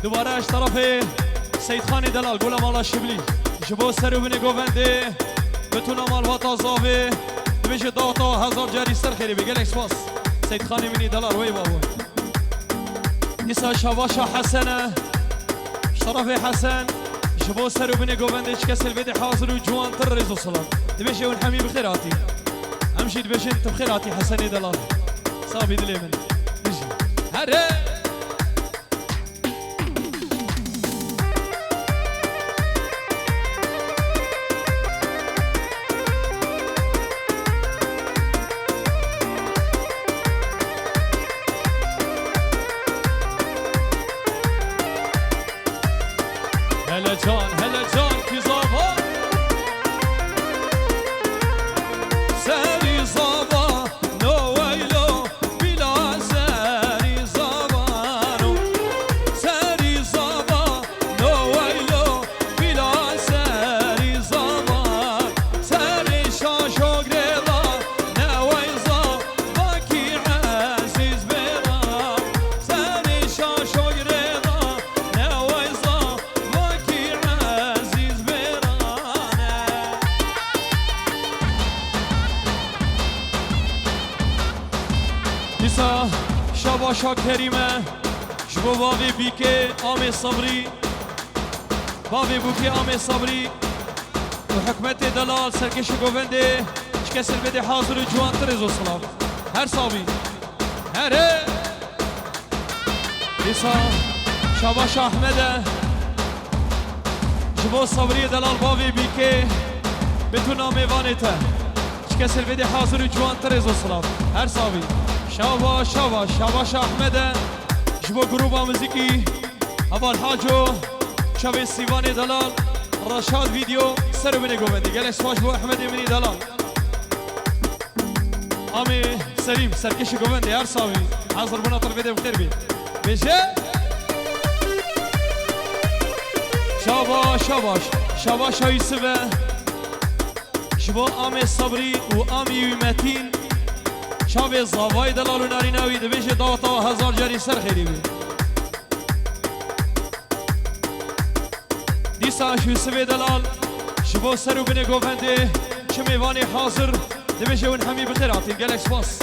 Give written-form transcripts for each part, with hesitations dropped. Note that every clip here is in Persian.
دوباره اش طرف سید خان دلال گل مالا شبلی جبو سر و بنی گوونده بتونه مال واتا زاوه دویش داتا هزار جاری سر خیلی بگل اکسپاس سید خان منی دلال وی بابا نیسا شواشا حسنه شرف حسن جبو سر و بنی گوونده اچ کسل بده حاضر و جوان تر رزو صلاة دویش اون حمی بخیراتی همشید بشن تبخیراتی حسنی دلال صابي دلي من نجي هره هلا جان في زابا ساري زابا نو ويلو بلا ساري زابانو ساري زابا نو ويلو بلا ساري زابان ساري شاشو غريضا نوي زابا كي عزيز بيرا ساري شاشو غريضا نوي زابا كي عزيز بيرانا دیسا شباشا کریمه جبو بابی بیکه آم صبری بابی بوکه آم صبری و حکمت دلال سرکش گوونده چکسل بده حاضر و جوان ترز و سلام هر صابی هره دیسا شباشا احمده جبو صبری دلال بابی بیکه بتونا میوانته چکسل بده حاضر و جوان ترز و سلام هر صابی شاباش احمده جبو گروبا موزیکی اول حاجو شاوی سیوانی دلال رشاد ویدیو سر بینی گوندی گل اسماش بو احمد منی دلال آمی سلیم سرکش گوندی هر ساوی حاضر بنا طلب بده بخیر بی بشه شاباش یوسفه جبو آمی صبری و آمی متین شاوی زاوای دلال و ناریناوی دویش داتا هزار جاری سر خیلی بی دیسا یوسف دلال شبو سر و بینه گوونده چه میوانی حاضر دویش اون همی بخیر آتین گل اکسپاس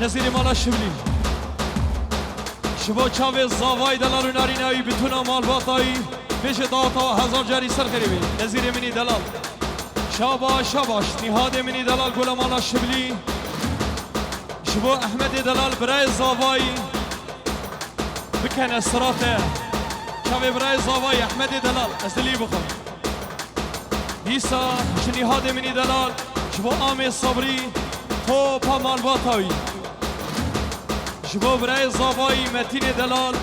نزیر مالا شبلی شبو چاوی زاوای دلال و نارینایی بتونا مال باتایی بیش داتا هزار جاری سر خریبی نزیر منی دلال شاباش نهاد منی دلال گل مالا شبلی شبو احمد دلال برای زاوایی بکن استراته چاوی برای زاوای احمد دلال ازدلی بخم دیسا نهاد منی دلال شبو آم صبری تو پا مال باتایی شبو برای زاوای متین دلال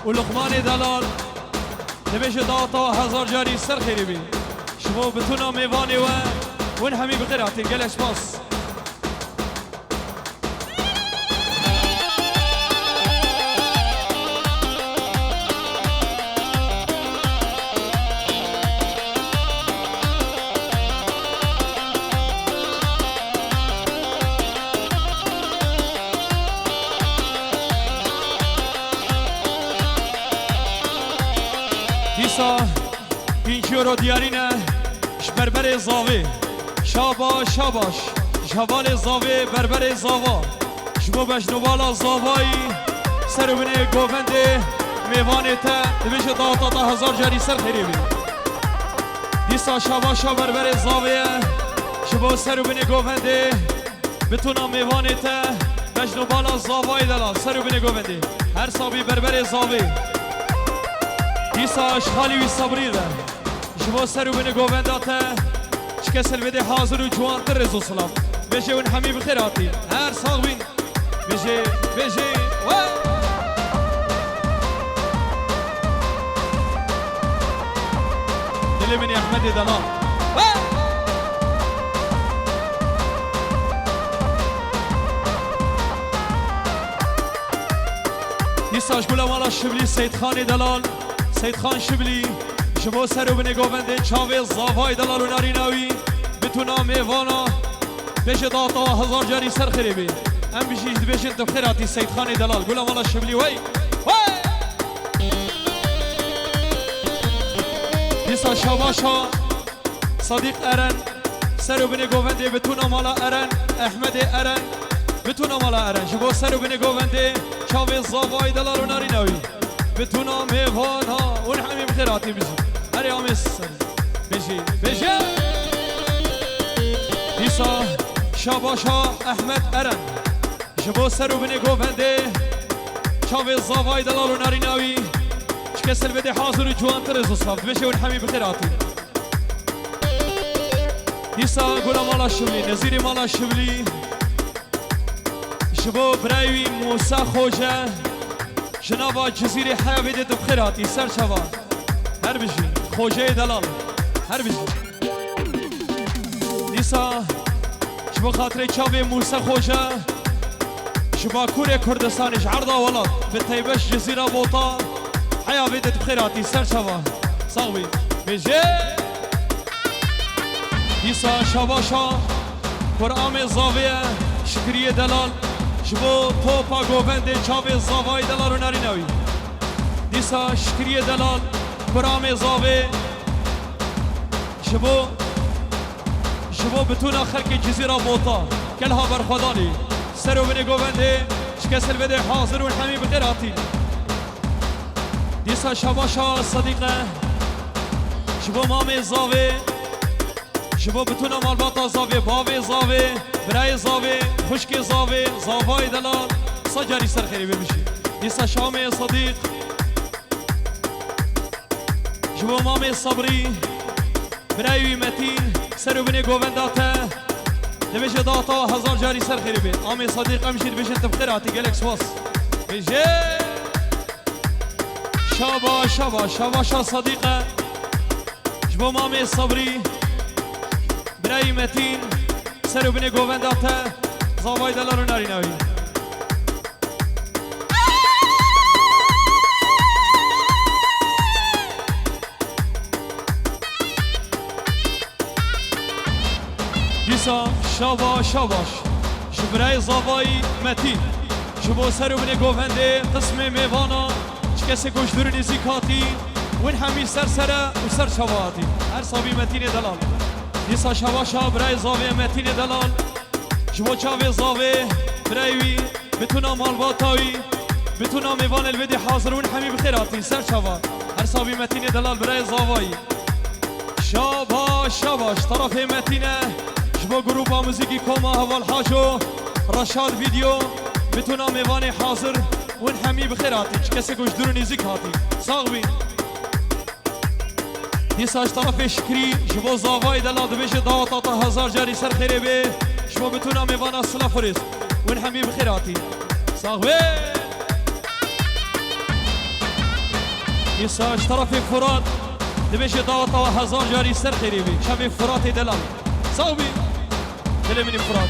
و لقمان دلال نمیش داتا هزار جاری سر خیلی بی شبو بتونا میوانی و ون همی بخیر آتین گل اشپاس اینجورو دیارینه بربر زاوی شاباش جوال زاوی بربر زاوا شبو بجنوالا زاوایی سر بینه گوونده میوانه تا دویش داتا هزار جاری سر خیلی بی دیسا شاباشا بربر زاویه شبو سر بینه گوونده بتونا میوانه تا مجنو بالا زاوای دلال سرو بینه گووندی هر صابی بربر زاوی دیسا اشخالی وی صبری ده جوا سرو بینه گوونداته چکسل بده حاضر و جوان تر رزو سلام بجه اون همی بخیراتی هر ساق بین بجه دلی منی احمد دلال دیساش گولا مالا شبلی سید خان دلال سید خان شبلی شما سر و بنه گوونده چاوه زاوای دلال و ناریناوی بتونا میوانا بشه داتا هزار جاری سر خریبی ام بشید بشین تو خیراتی سید خان دلال گولا مالا شبلی وی دیسا شاباشا صدیق ارن سر و بنه گوونده بتونا مالا ارن احمد ارن بتونا مالا ارن شما سر و بنه گوونده چاوه زاوای دلال و ناریناوی بتونا میوانا اون همی بخیراتی بجی هری آمیز بجی دیسا شاباشا احمد ارن جبو سر و بینه گوونده چاوه زاوای دلال و ناریناوی چکسل بده حاضر و جوان تر از اصلاف بشه اون همی بخیراتی دیسا گولا مالا شبلی نزیر مالا شبلی جبو برایوی موسا خوجه جنابا جزیره حیا بده تو بخیراتی سر چوا هر بجی خوجه دلال هر بجی دیسا شبا خاطر چاوه موسا خوجه شبا کوره کردستانش عرضه ولاد به تیبش جزیره بوتا حیا بده تو بخیراتی سر چوا صاحبی بجی دیسا شاباشا قرآن زاویه شکریه دلال شبو توپا گوونده چاوه زاوای دلال و ناریناوی دیسا شکریه دلال برام زاوه شبو بتونا خلق جزیره بوتا کلها برخدانی سرو بنه گوونده شکسل بده حاضر و همی بقیراتی دیسا شباشا صدیقه شبو مام زاوه شبو بتونا مالباتا زاوه باوه زاوه برای زاوه خشک زاوه زاوای دلال سجاری سر خیری ببشی دیسا شام صدیق شبو مام صبری برای متین سرو بینه گوونداته دبشه داتا هزار جاری سر خیری بید آمی صدیق امشید بشن تبخیراتی گلکس واس بشه شاباشا صدیقه شبو مام صبری برای متین سرو بینه گوونداته زاوای دلال و ناریناوی دیسا شاباش شبرای زاوای متین شبو سرو بینه گوونده قسم میوانا چکسی گوشدور نزیکاتی ون همی سره و سر شواتی هر صابی متین دلال دیسا شباشا برای زاوی متین دلال شبو چاوی زاوی برایوی بتونا مالباتاوی بتونا میوان الودی حاضرون همی بخیراتی سر شوا هر صابی متین دلال برای زاوی شاباش طرف متینه شبو گروپ موزیکی کوما حوال حاجو رشاد ویدیو بتونا میوان حاضر ون همی بخیراتی چه کسی گوش درونی زیکاتی ساغوی دیساش طرف شکری شبو زاوای دلال بشه داتا تا هزار جاری سر خیره به شبو بتونا میوان اصلا فریز ون همی بخیراتی ساغوی دیساش طرف فراد دبشه داتا هزار جاری سر خیره به شب فرات دلال ساغوی دل منی فراد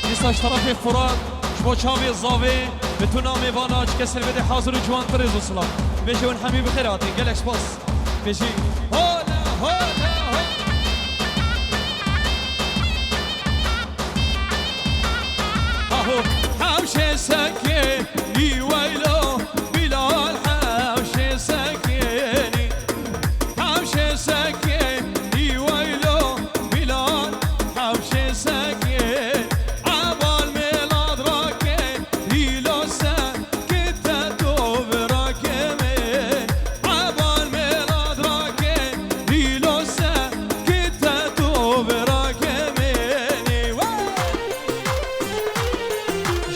دیساش طرف فراد شبو چاوی زاوی بتونا میوانا چه کسر بده حاضر و جوان ترز و سلام بجي ونحمي بخيراتي قالكس باص بجي هولا اهو حوشي سكيني ويلو بلال حوشي سكيني حوشي سكيني ويلو بلال حوشي سكيني عبال ميلاد راكين ليلو سكت توبراكين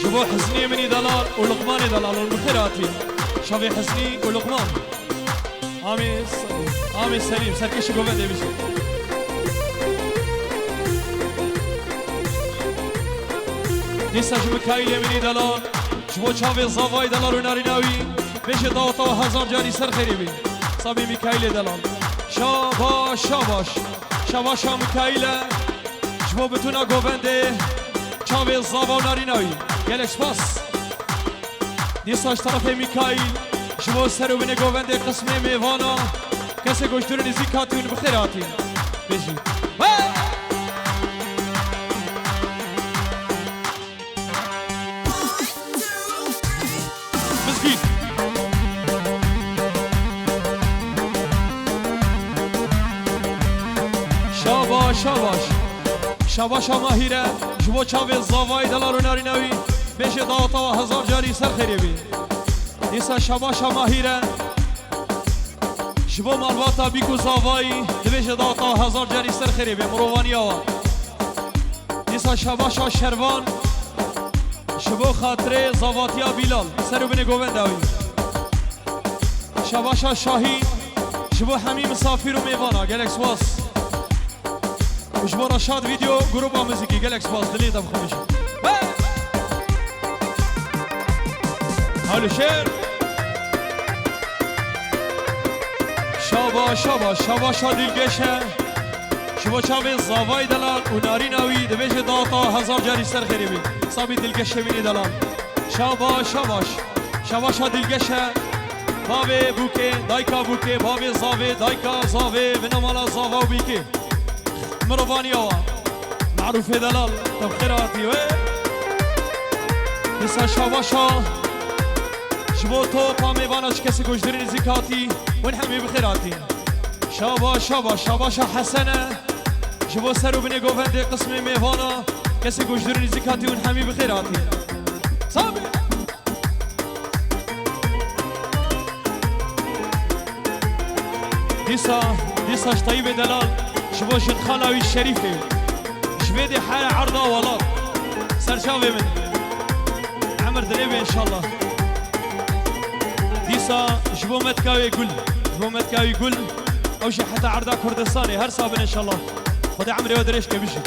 جبو حسني مني دلال ولقماني دلال والبخيراتي شافي حسني ولقمان آمي سليم سركشي قوة دي بشي نيسا جبو كايلي مني دلال جبو شافي الزافاي دلال وناريناوي بيشي داوطا وهزار جاري سر خريبي صابي ميكايلي دلال شاباش شاباش شاباش ميكايلة جبو بتونا قوة شافي الزافا وناريناوي گلک سپاس دیساش طرف میکائیل شما سر و بینه گوونده قسمه میوانا کسی گوشتور نزیکاتیون بخیراتی بیجی بزگی شاباش شاباش شاباش ماهیره جبو چاوی زاوای دلار و ناریناوی بیش داوتا و هزار جاری سر خیری بی دیسا شباشا ماهیره شبو مالواتا بیکو زاوایی بیش داوتا و هزار جاری سر خیری بی مروانی آوا دیسا شباشا شروان شبو خاطره زاواتیا بیلال سر و بینه گووند آوی شباشا شاهی شبو همی مسافر و میوانا گلک سواس وشبو رشاد ویدیو گروبا موزیکی گلک سواس دلیتا بخوشی حال شعر شابا شابا شابا شادیل گشه شبا چاوی زاوای دلال و ناریناوی دبیش داتا هزار جاری سر خیری بی صابی دلگشه بینی دلال شابا شاباش شابا شادیل گشه بابی بوکه دایکا بوکه بابی زاوی دایکا زاوی بنامالا زاوا و بیکه مروانی آوا معروف دلال تبخیراتی وی نسا شابا شا جبو تو پامیوانا چه کسی گوشدری نزیکاتی ون همی بخیراتی شابا شابا شابا شا حسنه جبو سر و بینه گوونده قسم میوانا کسی گوشدری نزیکاتی ون همی بخیراتی صابی دیساش طیب دلال جبو شد خالاوی شریفه جبیدی حال عرضا والله سرشاوی من عمر دلیبه انشالله ديسا جبو متكاوي قل جبو متكاوي قل او شي حتى عرضا كردستاني هر صابن ان شاء الله خدي عمري ودريش كبشي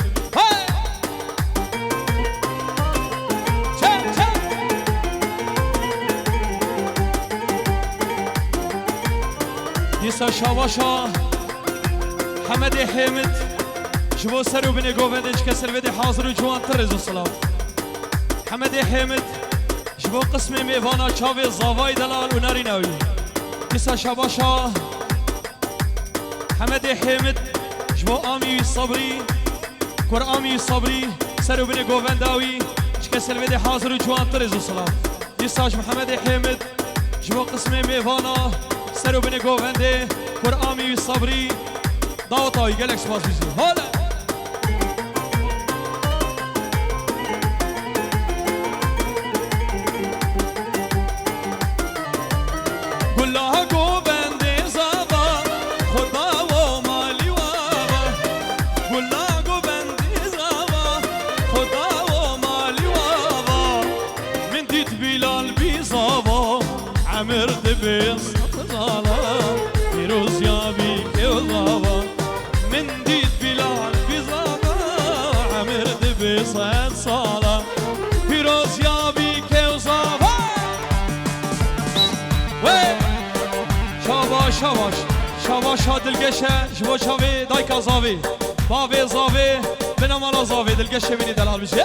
ديسا شاواشا حمد حامد جبو سرو بني قوفندش كسر بدي حاضر وجوان ترز السلام حمد حامد جبو قسم میوانا چاوی زاوای دلال و ناریناوی کسا شباشا حمد حامد جبو آمی صبری کور آمی صبری سرو بین گوونداوی چکسل بده حاضر و جوان ترز و سلام کساش محمد حامد جبو قسم میوانا سرو بین گوونده کور آمی صبری داوتاوی گلک سپاس بیزی حالا بس زالا فيروز يا بيك وزاوا من ديت بلال بزاوا عمر دبس صالا فيروز يا بيك وزاوا وي شاباش شاباش شاباش دلقشه جبو شاوي دايكا زاوي بابي زاوي بنامالا زاوي دلقشه بيني دلال بشي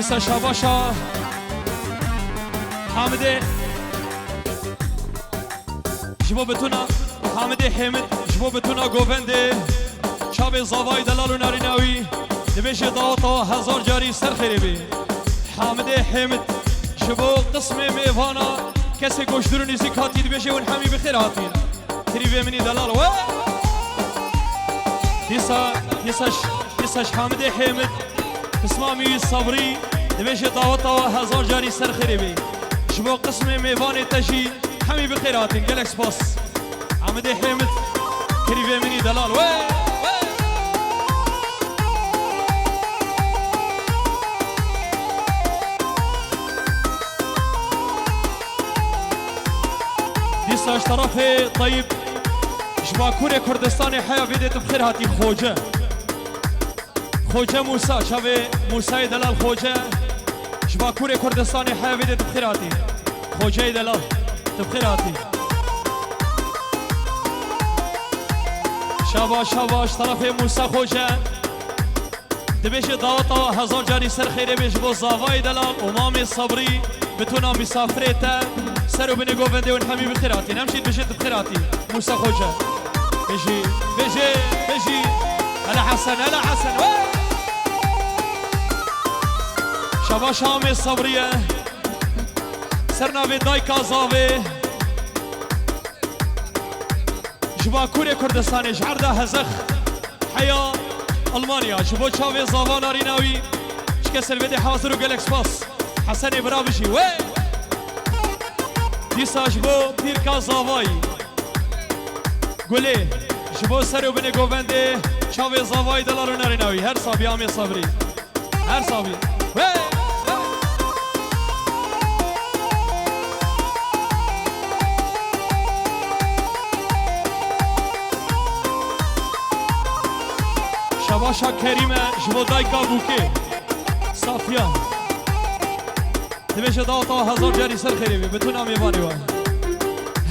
لسه شاباشا حامده جبو بتونا حامده حامد جبو بتونا گوونده شاب زاوای دلال و ناریناوی دبیش داوتا هزار جاری سر خیری بی حامده حامد جبو قسم میوانا کسی گوشدرو نیزی کاتی دبیش اون همی بخیر هاتین تریوی منی دلال و دیساش حامده حامد اسمامي صبري دبيش طاوطة هزار جاري سر خريبي شبو قسمي ميفاني تجي حمي بخيراتين جالكس باص عمدي حمد به منی دلال وی دیساش طرف طيب شباكوري كردستاني حيا فيديت بخير هاتي خوجه موسى شاوي موسى دلال خوجه شباكوري كردستاني حيا فيديت بخير هاتي خوجه دلال بخير هاتي شاباش طرف موسى خوجه دبيش داوطا هزار جاري سر خيري بيش بو زاواي دلال ومامي صبري بتونا مسافرته سرو بني گوونده ون حمی بخیراتی نمشید بشید بخیراتی موسى خوجه بيجي هلا حسن شباش عامي الصبرية سرنا في دايكا زاوي جبا كوري كردستاني جعرده هزخ حيا ألمانيا جبو شاوي زاوانا ريناوي شكسر بدي حاضر وقالكس باس حسن برابشي دیسا جبو پیرکا زاوایی گله جبو سرو بنی گوونده چاوی زاوایی دلارو نریناوی هر صابی آمی صبری هر صابی شباشا کریمه جبو دایکا بوکه صافیا دبیش داوتا هزار جاری سر خیری بی بتونم میبانی وای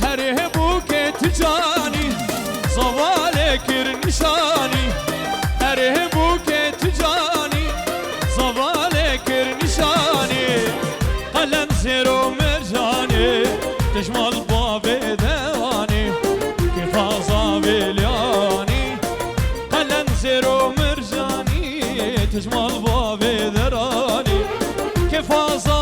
هره بوکه تجانی زواله کر نشانی هره بوکه تجانی زواله کر نشانی قلم زیرو مرجانی تجمال باب دوانی که فازا بیلیانی قلم زیرو مرجانی تجمال باب درانی که فازا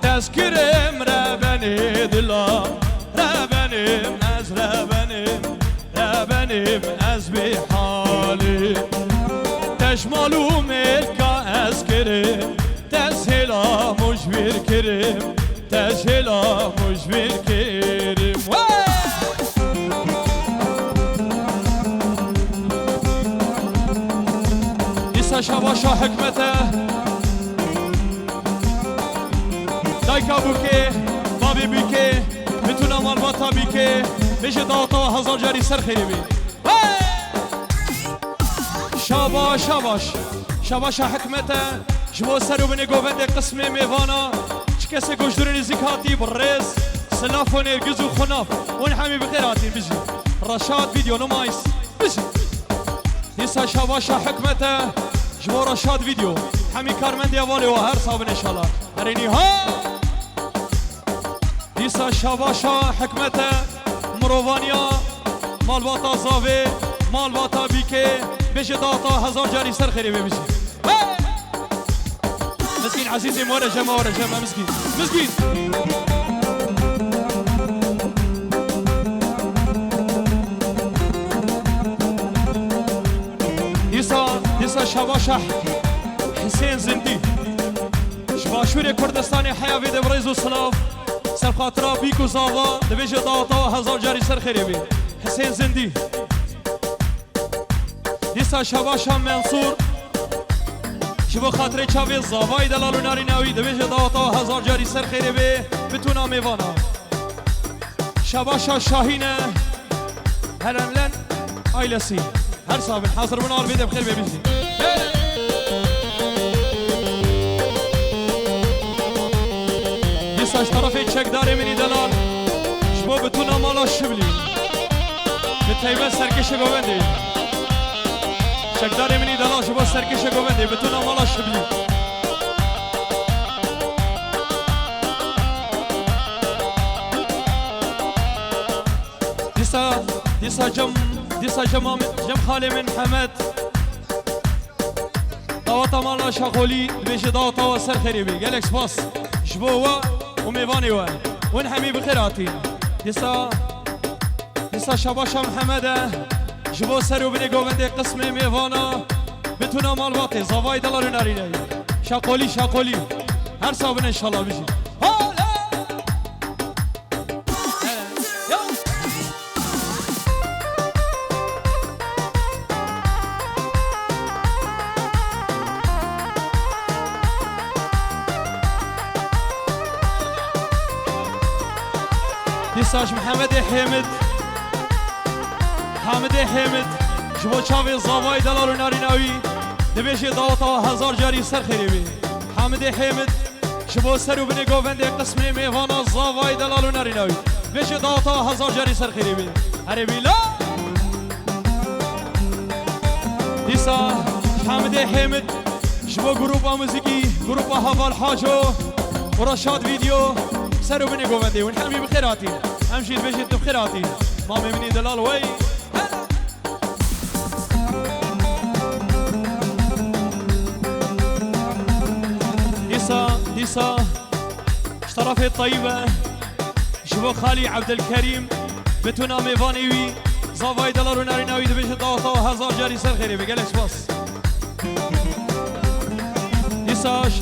تذكرم ربني دلا ربنم از بحالي تشمالو ملكا أذكرم تسهلا مش بالكرم تسهلا مش بالكرم إسا شباشا حكمته دایکا بوکه بابی بیکه میتونم مالباتا بیکه بشه داوتا هزار جاری سر خیری بی شاباش حکمته جبو سرو بنی گوونده قسم میوانا چه کسی گوشدرونی زکاتی برز سلاف و نرگز و خناف اون همی بخیراتی بجی رشاد ویدیو نمایس بجی دیسا شاباش حکمته جبو رشاد ویدیو همی کارمندی اوالی و هر صابن انشالله هرینی ها دیسا شاباشا حکمته مروانیا مالباتا زاوه مالباتا بیکه بشه داتا هزار جاری سر خیری بمیشی مسكين عزيزي مورا جمع مسكين دیسا شباشا حسين زندي شباشوري كردستاني حيا في دبريز وصلاف سر خاطرة بيكو زاوا دبيجي داوتا هزار جاري سر خيري بي حسين زندي دیسا شباشا منصور شبو خاطره چاوی زاوای دلالو ناری ناوی دبیجه داوتا هزار جاری سر خیره بی بتونا میوانا شباشا شاهینه هرملن آیلسی هر صابن حاضر بنار بیده بخیر ببیزی باش طرفي تشك داري مني دلال شبو بتونا مالا شبلي بتايبه سركش گوبندی تشك داري مني دلال شبو سرکش گوبندی بتونا مالا شبلي دیسا جم خالی من حمد داوتا مالا شاقولی بیش داوتا و سر خریبی گلکس باس جبوا و میوانی و ون همی بخیراتی دیسا شباشا محمده جبو سر و بینی گوونده قسم میوانا بتونا مال باقی زوای دلارو نارینه شاقولی هر صابن انشالله بیشی دیساش محمد حامد شبو چاوی زاوای دلارو ناریناوی دبیش داوتا هزار جاری سر خریبی حامد حامد شبو سرو بنی گوونده قسم میوانا زاوای دلارو ناریناوی بیش داوتا هزار جاری سر خریبی عربی لا دیسا حامد حامد شبو گروپا موزیکی گروپا حوال حاجو و رشاد ویدیو سرو بني قوفندي ونحمي بخيراتي امشي بيشت بخيراتي مامي مني دلال وي ديسا اشترفت الطيبة شبو خالي عبد الكريم بتونا ميفانيوي زافاي دلار وناريناوي دبيشت داوتا وهزار جاري سر خيري بقالكس باص ديساش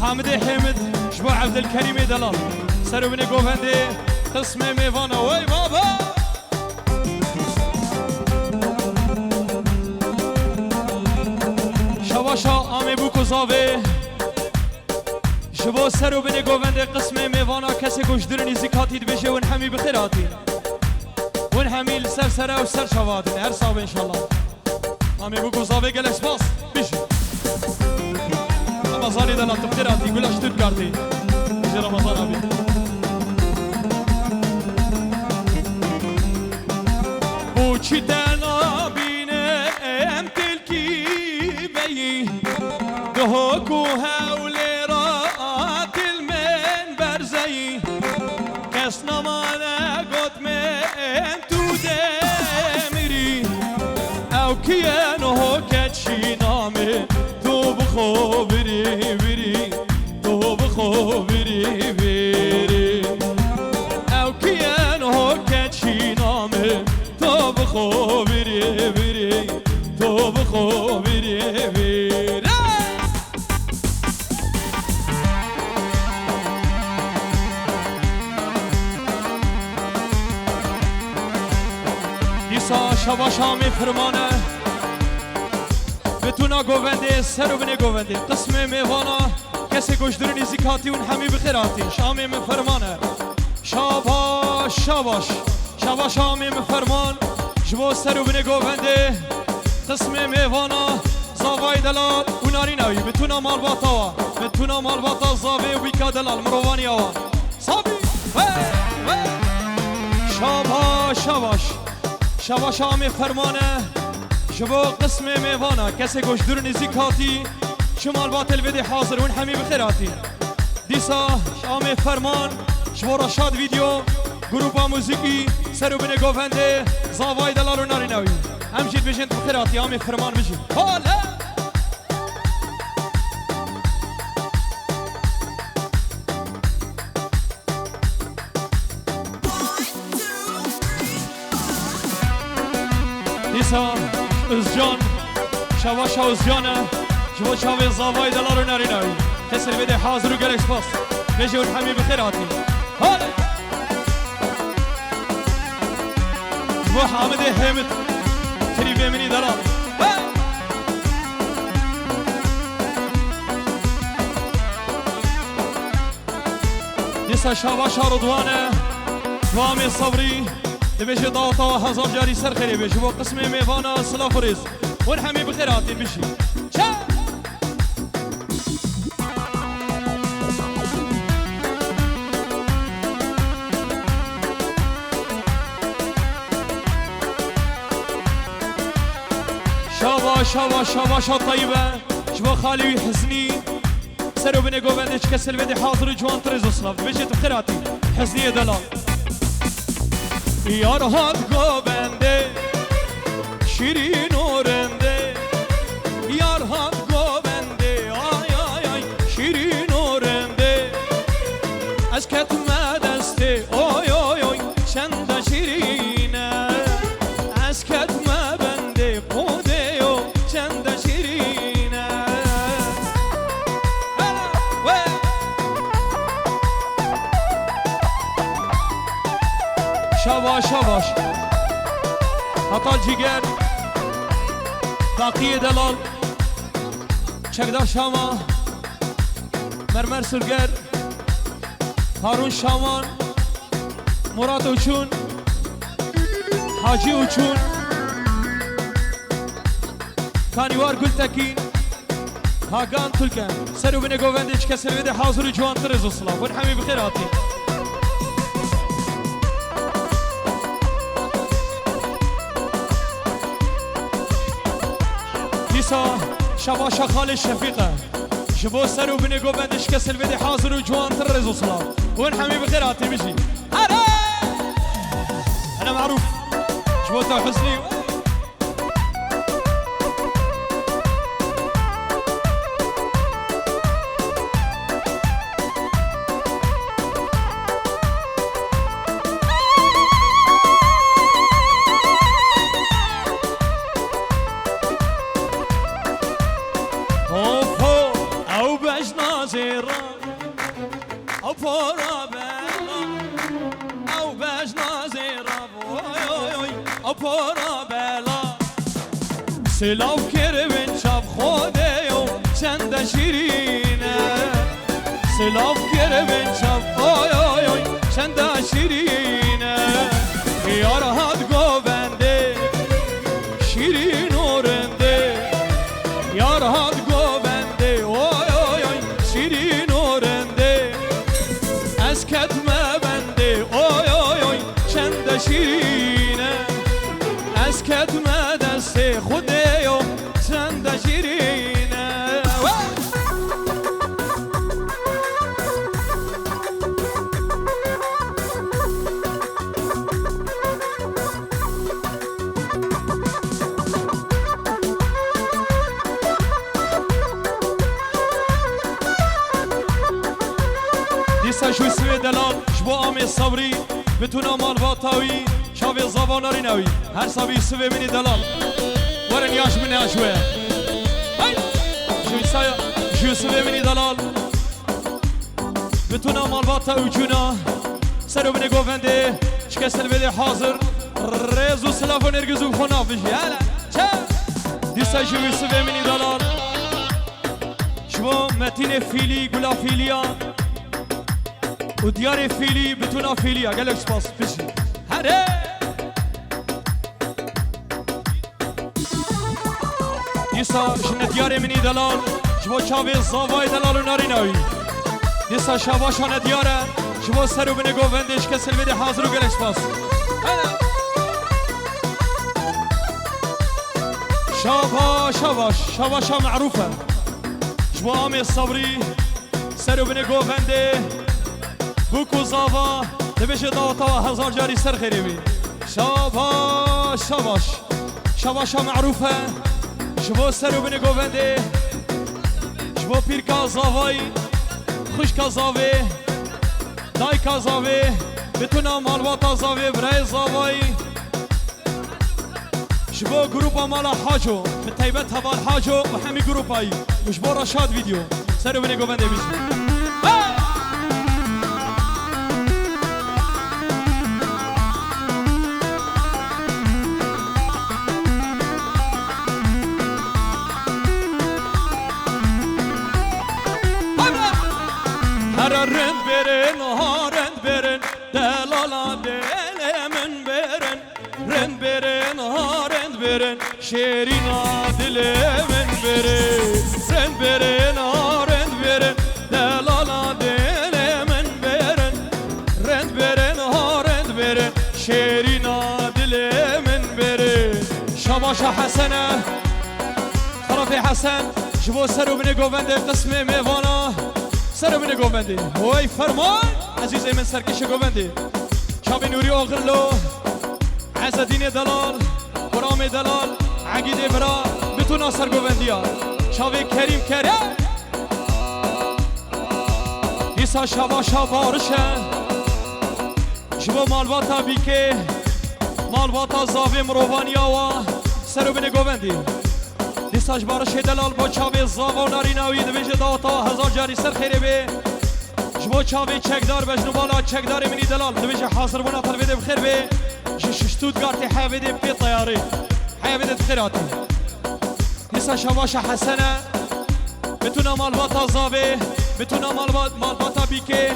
حامد حامد شبو عبد الكريم دلال سرو بني قوفندي قسم ميفانا وي بابا شباشا آمي بوكو زاوي شبو سرو بني قوفندي قسم ميفانا كسي كوش درني زكاتي دبيشي ونحمي بخيراتي ونحمي لسر سرا وسر شواتي هر صاب ان شاء الله آمي بوكو زاوي قلس باص بيشي رمضاني دلال تبخيراتي قول اشتر كارتي يجي رمضان ابي بوچي دانا بينا امتلكي بي دهوكو هاولي رات المن برزي كسنا مانا قد من تو دمري او كيانو هو كتشي نامي تو بخو بري تو بخو بري او كيان هو كتشي نامي تو بخو بري تو بخو بري دیسا شباشا می فرمانه بتونا گوونده سرو بنی گوونده قسم میوانا کسی گوشدرنی زکاتی اون همی بخیراتی شامی من فرمانه شاباش شامی من فرمان جبو سرو بنی گوونده قسم میوانا زاوای دلال و ناریناوی بتونا مال باتا زاوی و بیکا دلال مروانی آوا صابی شاباش شامی فرمانه شبو قسم میوانا کسی گوشدر نزیکاتی شمال باطل بدی حاضر ون همی بخیراتی دیسا شام فرمان شبو رشاد ویدیو گروپا موزیکی سرو بنی گوونده زاوای دلال و ناریناوی همشید بشین بخیراتی همی فرمان بشین حالا دیسا ازجان شواشا ازجانه شو شاوی زاوای دلارو ناریناوی کسی بده حاضر و گلکس باس بجی اون همی بخیراتی حالا شو حامد حامد تری بیمینی دلار دیسا شواشا رضوانه وامی صبری دبیشه داوتا و هزار جاری سر خیلی بشه با قسم میوانا سلاف و ریز ون همی بخیراتین بشی شاباشا طيبة شبو خالي حزني سرو بني قوبندش كسل بدي حاضر جوان تريزو صلاف بيجي تبخيراتي حزنية دلال يار هاد قوبنده شيرين ورنده يار هاد قوبنده آي شيرين ورنده اسكت ما دسته اوي چند شیرینه اسکت ما بنده قوده و چند شیرینه شاباش هطال جیگر باقی دلال چکدار شاما مرمر سرگر هارون شامان مراد اوچون حاجی اوچون کانیوار گلتکین هاگان تلکن سرو بینه گووندش کسر بده حاضر جوان ترز اصلا ون حمی بخیر آتی دیسا شباشا خال شفیقه شبو سرو بینه گووندش کسر بده حاضر جوان ترز اصلا ون حمی بخیر آتی بشی أنا معروف شبوته وحسني أوفو أو باش نازيرا أو فورا بلا أو باش نازيرا اپورا بلا سلاف کربن شب خوده و چند شیرینه سلاف کربن شب چند شیرینه یار هاد گوبنده شیرین ورنده یار هاد گوبنده شیرین ورنده اسکت مبنده چند شیرینه اسكت ما دستي خديو چند شيرينه ديسا شو اسمه دلال شبو عامي صبري بتونا مال باطاوي شاوي زباناري نوي هر سبي سوي مني دلال ورن ياش مني شويه هاي شو سوي مني دلال بتونا مال باطاوي جونا سرو مني قوفنده شكسل بدي حاضر ريزو سلافو نرجزو خنافش يلا ديسا شو سوي مني دلال شبو متين فيلي قلا فيليا وديار فيلي بتونا فيليا قالك سباس بشي هره دیسا شنه دیاره منی دلال شبا چاوی زاوای دلال و ناری نوی دیسا شباشانه دیاره شبا سرو بینه گووندش کسل بده حاضر و گلش باس شباشا معروفه شبا آمی صبری سرو بینه گوونده بوکو زاوا دبشه داوتا هزار جاری سر خیری بی شباشا معروفه شبو سرو بینه گوونده شبو پیر کازاوی خوش کازاوی دای کازاوی بتونا مالواتا زاوی برای زاوی شبو گروپا مالا حاجو من طیبت هوال حاجو و همی گروپایی و شبو رشاد ویدیو سرو بینه گوونده بیشی رند برن ها رند برن دلالا دل من برن رند برن ها رند برن شیرینا دل من برن رند برن ها رند برن دلالا دل من برن رند برن ها رند برن شیرینا دل من برن شباشا حسنه مصطفى حسن جبو سرو بني گوونده قسم میوانا سرو بني گوونده وای فرمان عزیز من سرکش گوونده شاب نوری آغرلو عزدین دلال برام دلال عقیده برا بتونا سر گووندیا شاب کریم کریم دیسا شابا شابارشه جبو مالواتا بیکه مالواتا زاوی مروانیا و سرو بني گووندی دیساش بارش دلال با چاوی زاوا ناریناوی دویج داتا هزار جاری سر خیره بی جبو چاوی چکدار بجنو بالا چکدار منی دلال دویج حاضر بنا تلویده بخیر بی ششتود گارتی حیویده بی طیاری حیویده بخیراتی دیساش هواش حسنه بتونا مالواتا زاوی بتونا مالواتا بیکه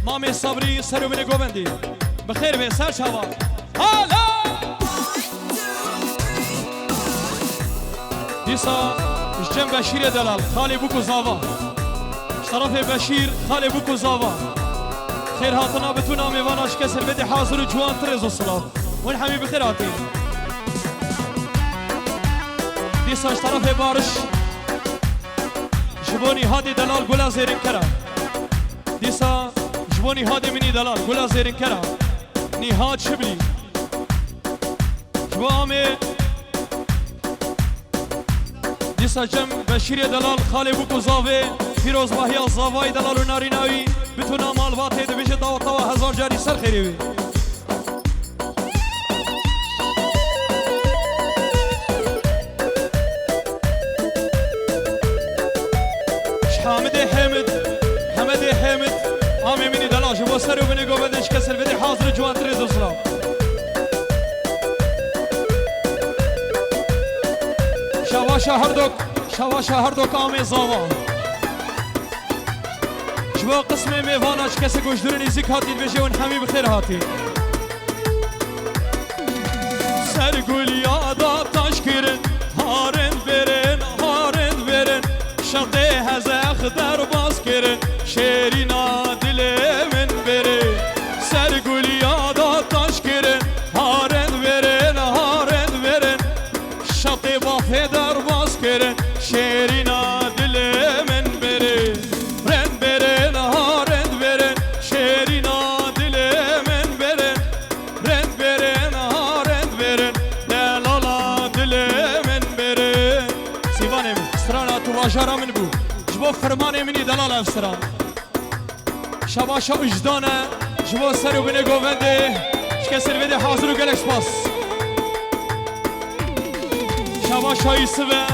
مامی صبری سرو بني گووندی بخیر بی سر شوا حالا دیسا جم بشیر دلال خالی بوکو زاوا طرف بشیر خالی بوکو زاوا خیر هاتنا بتونا میواناش کسر بده حاضر و جوان ترز و صلاف ون حمی بخیر هاتی دیسا طرف بارش جبونی هادی دلال گلا زیرین کرا دیسا جبونی هادی منی دلال گلا زیرین کرا نیهاد شبلی جوامي دیسا جم بشیر دلال خالی بوکو زاوی فیروز باهی زاوی دلال و ناریناوی بتونا مالواتی دویش داوتا و هزار جاری سر خیریوی حامد حامد آمی منی دلال جبو سر و بنی گوندش کسر بده حاضر جوان تریز و سلام شوا هردوک آمی زاوا جوا قسم میواناش کسی گوشدرنی زیک هاتی بشه ون همی بخیر هاتی سرگول یادا تاش کرن هارند برن شقی هزخ در باز کرن شیرینا دل من بره سرگول یادا تاش کرن هارند برن شقی بافه در باز کرن شیرینا دل من بره رند برن هارند برن شیرینا دل من بره رند برن هارند برن دلالا دل من بره سیوانم استرانا تو واجارا من بو جبو فرمان منی دلال افسران شباشا اجدانه جبو سر و بنی گوونده شکسر بده حاضر و گلک سپاس شباشا یسوه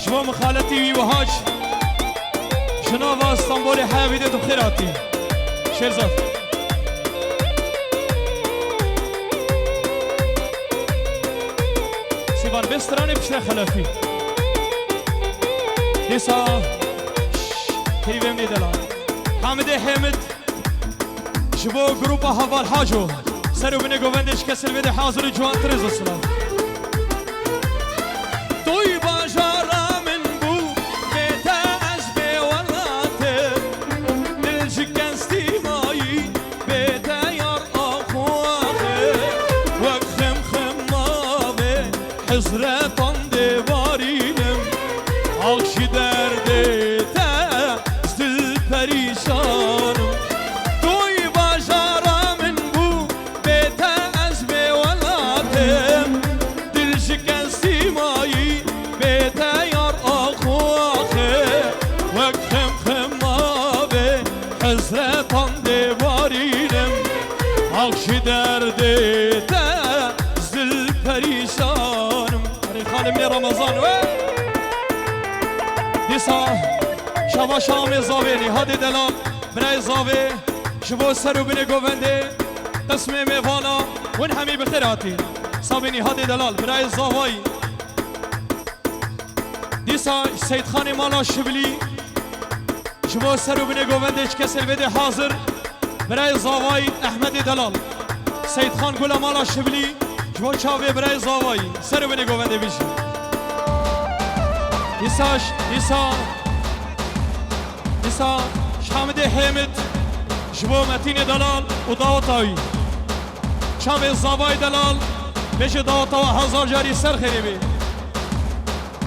جبو مخالطی وی وهاج جناب استانبول حاویده دو خیراتی شیرزاد سیوان بسترانه بشنه خلافی دیسا کریبم نیدلان حامد جبو گروپا هوال حاجو سر و بنی گوندش کسر بده حاضر جوان ترز السلام توی باجارا من بو بیتا از بیولاته دل شکستی مایی بیتا یار آخواخه وک خم ماوه حضرتان دیوارینم آخشی درده تا دل پریشانم توی باجارا من بو بیتا از بیولاته دل شکستی مایی بیتا یار آخواخه وک خم آبه حضرتان دیوارینم آخشی درده تا زل پریشانم خانم نی رمضان دیسا شبا شام زاوی نهاد دلال برای زاوی شبو سر و بنی گوونده قسم میوانا ون همی بخیراتی صابی نهاد دلال برای زاوی دیسا سید خانی مالا شبلی شبو سر و بنی گوونده کسر بده حاضر برای زاوی احمد دلال سید خان گل مالا شبلی شبو چاوی برای زاوی سر و بنی گوونده بیشی دیسا شامد حمد شبو متین دلال و داوتاوی شام زاوی دلال بشه داوتا و هزار جاری سر خیری بی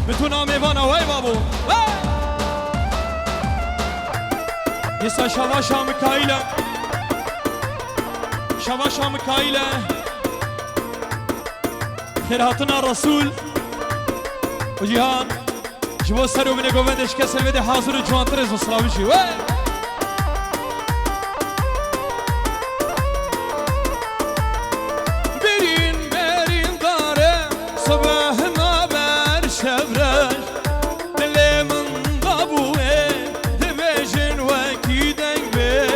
بتونا میوانا وای بابو یسا شواشا مکایله شواشا مکایله خیراتنا رسول و جیهان جبو سرو من گوندش کسی بده حاضر و جوانتر از اسلامی شی برین برین داره صبح نابر شبرش دل من قبوه دبجن وکی دنگ به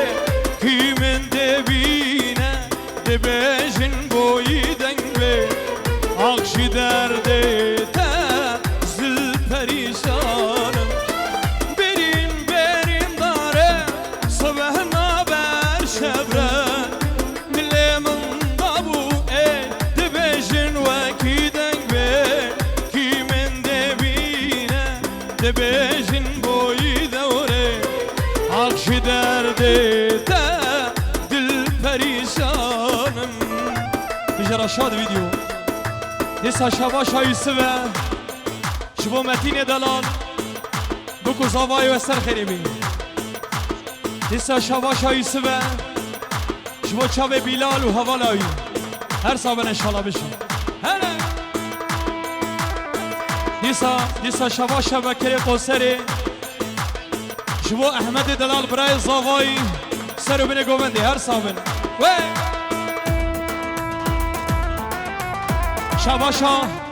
کی من دبینه دبجن بوی دنگ به آقشی درده پریشانم برین برین داره صبح نابر شبره دل من قبو دبجن وکی دنگ به کی من دبینه دبجن بوی دوره عقش درده دل پریشانم بجرا شاد ویدیو دیسا شباش های سوه شبو متین دلال بکو زاوای و سر خریبی دیسا شواش های سوه شبو چاو بیلال و حوالایی هر سابن انشالله بشه دیسا شواش و کری قوسری شبو احمد دلال برای زاوای سر و بینه گوونده هر سابن شواشا